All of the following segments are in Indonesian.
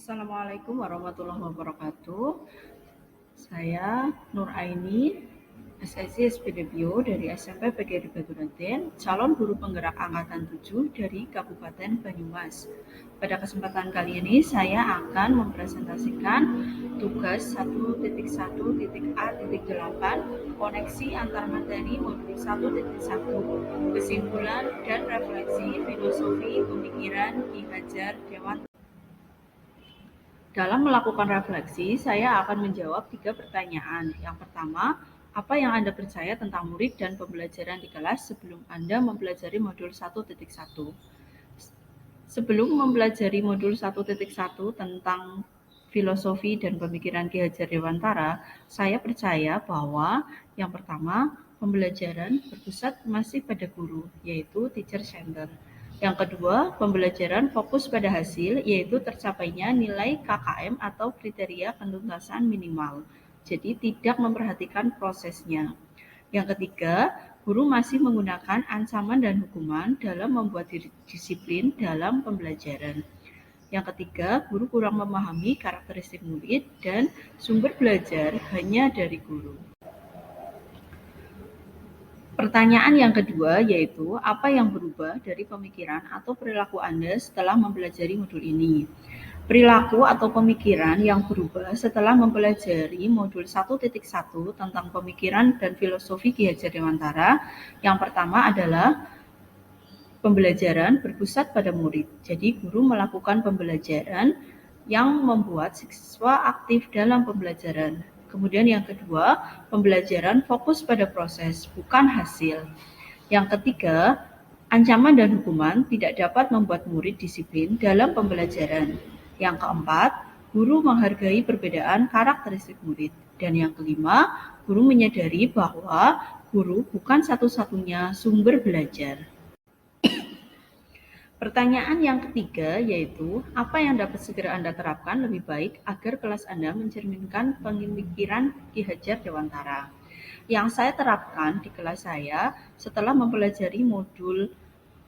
Assalamualaikum warahmatullahi wabarakatuh. Saya Nur Aini, SSC SPD Bio dari SMP PGRI Baturanten, calon guru penggerak angkatan 7 dari Kabupaten Banyumas. Pada kesempatan kali ini saya akan mempresentasikan tugas 1.1.A.8 koneksi antar materi modul 1.1, kesimpulan dan refleksi filosofi pemikiran Ki Hajar Dewantara. Dalam melakukan refleksi, saya akan menjawab 3 pertanyaan. Yang pertama, apa yang Anda percaya tentang murid dan pembelajaran di kelas sebelum Anda mempelajari modul 1.1? Sebelum mempelajari modul 1.1 tentang filosofi dan pemikiran Ki Hajar Dewantara, saya percaya bahwa yang pertama, pembelajaran berpusat masih pada guru, yaitu teacher center. Yang kedua, pembelajaran fokus pada hasil, yaitu tercapainya nilai KKM atau kriteria penuntasan minimal. Jadi tidak memperhatikan prosesnya. Yang ketiga, guru masih menggunakan ancaman dan hukuman dalam membuat disiplin dalam pembelajaran. Yang ketiga, guru kurang memahami karakteristik murid dan sumber belajar hanya dari guru. Pertanyaan yang kedua yaitu, apa yang berubah dari pemikiran atau perilaku Anda setelah mempelajari modul ini? Perilaku atau pemikiran yang berubah setelah mempelajari modul 1.1 tentang pemikiran dan filosofi Ki Hajar Dewantara. Yang pertama adalah pembelajaran berpusat pada murid. Jadi guru melakukan pembelajaran yang membuat siswa aktif dalam pembelajaran. Kemudian yang kedua, pembelajaran fokus pada proses, bukan hasil. Yang ketiga, ancaman dan hukuman tidak dapat membuat murid disiplin dalam pembelajaran. Yang keempat, guru menghargai perbedaan karakteristik murid. Dan yang kelima, guru menyadari bahwa guru bukan satu-satunya sumber belajar. Pertanyaan yang ketiga yaitu, apa yang dapat segera Anda terapkan lebih baik agar kelas Anda mencerminkan pemikiran Ki Hajar Dewantara? Yang saya terapkan di kelas saya setelah mempelajari modul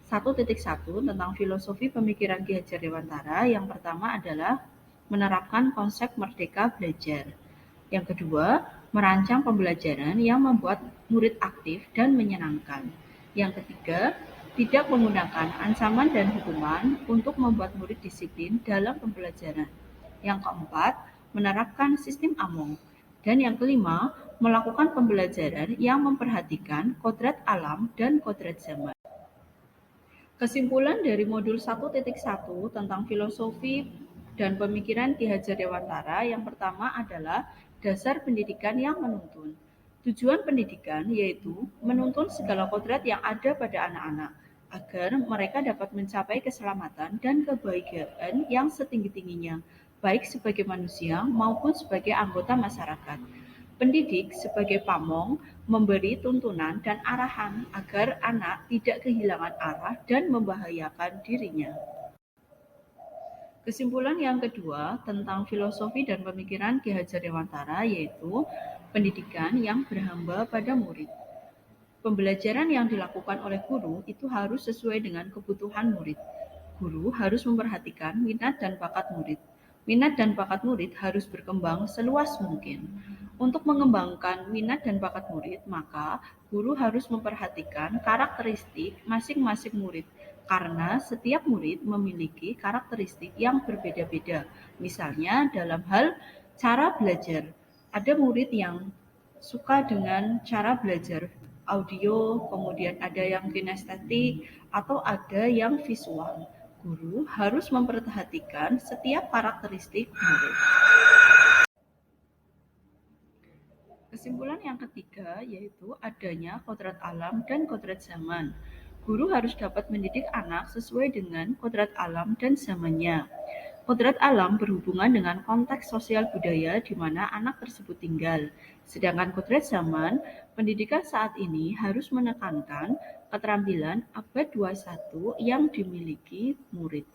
1.1 tentang filosofi pemikiran Ki Hajar Dewantara, yang pertama adalah menerapkan konsep merdeka belajar. Yang kedua, merancang pembelajaran yang membuat murid aktif dan menyenangkan. Yang ketiga, tidak menggunakan ancaman dan hukuman untuk membuat murid disiplin dalam pembelajaran. Yang keempat, menerapkan sistem AMONG. Dan yang kelima, melakukan pembelajaran yang memperhatikan kodrat alam dan kodrat zaman. Kesimpulan dari modul 1.1 tentang filosofi dan pemikiran Ki Hajar Dewantara yang pertama adalah dasar pendidikan yang menuntun. Tujuan pendidikan yaitu menuntun segala kodrat yang ada pada anak-anak, agar mereka dapat mencapai keselamatan dan kebahagiaan yang setinggi-tingginya, baik sebagai manusia maupun sebagai anggota masyarakat. Pendidik sebagai pamong memberi tuntunan dan arahan agar anak tidak kehilangan arah dan membahayakan dirinya. Kesimpulan yang kedua tentang filosofi dan pemikiran Ki Hajar Dewantara yaitu pendidikan yang berhamba pada murid. Pembelajaran yang dilakukan oleh guru itu harus sesuai dengan kebutuhan murid. Guru harus memperhatikan minat dan bakat murid. Minat dan bakat murid harus berkembang seluas mungkin. Untuk mengembangkan minat dan bakat murid, maka guru harus memperhatikan karakteristik masing-masing murid, karena setiap murid memiliki karakteristik yang berbeda-beda. Misalnya dalam hal cara belajar, ada murid yang suka dengan cara belajar audio, kemudian ada yang kinestetik, atau ada yang visual. Guru harus memperhatikan setiap karakteristik murid. Kesimpulan yang ketiga yaitu adanya kodrat alam dan kodrat zaman. Guru harus dapat mendidik anak sesuai dengan kodrat alam dan zamannya. Kodrat alam berhubungan dengan konteks sosial budaya di mana anak tersebut tinggal. Sedangkan kodrat zaman, pendidikan saat ini harus menekankan keterampilan abad 21 yang dimiliki murid.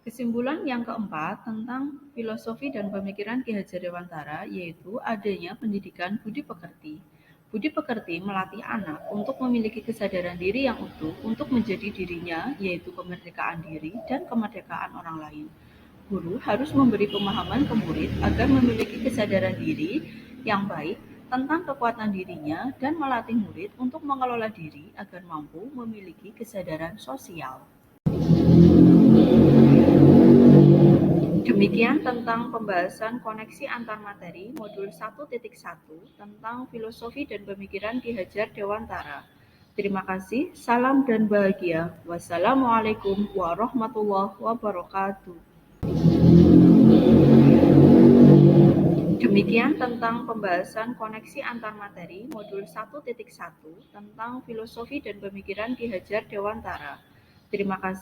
Kesimpulan yang keempat tentang filosofi dan pemikiran Ki Hajar Dewantara yaitu adanya pendidikan budi pekerti. Budi pekerti melatih anak untuk memiliki kesadaran diri yang utuh untuk menjadi dirinya, yaitu kemerdekaan diri dan kemerdekaan orang lain. Guru harus memberi pemahaman ke murid agar memiliki kesadaran diri yang baik tentang kekuatan dirinya dan melatih murid untuk mengelola diri agar mampu memiliki kesadaran sosial. Demikian tentang pembahasan koneksi antar materi modul 1.1 tentang filosofi dan pemikiran Ki Hajar Dewantara. Terima kasih, salam dan bahagia. Wassalamualaikum warahmatullahi wabarakatuh. Demikian tentang pembahasan koneksi antar materi modul 1.1 tentang filosofi dan pemikiran Ki Hajar Dewantara. Terima kasih.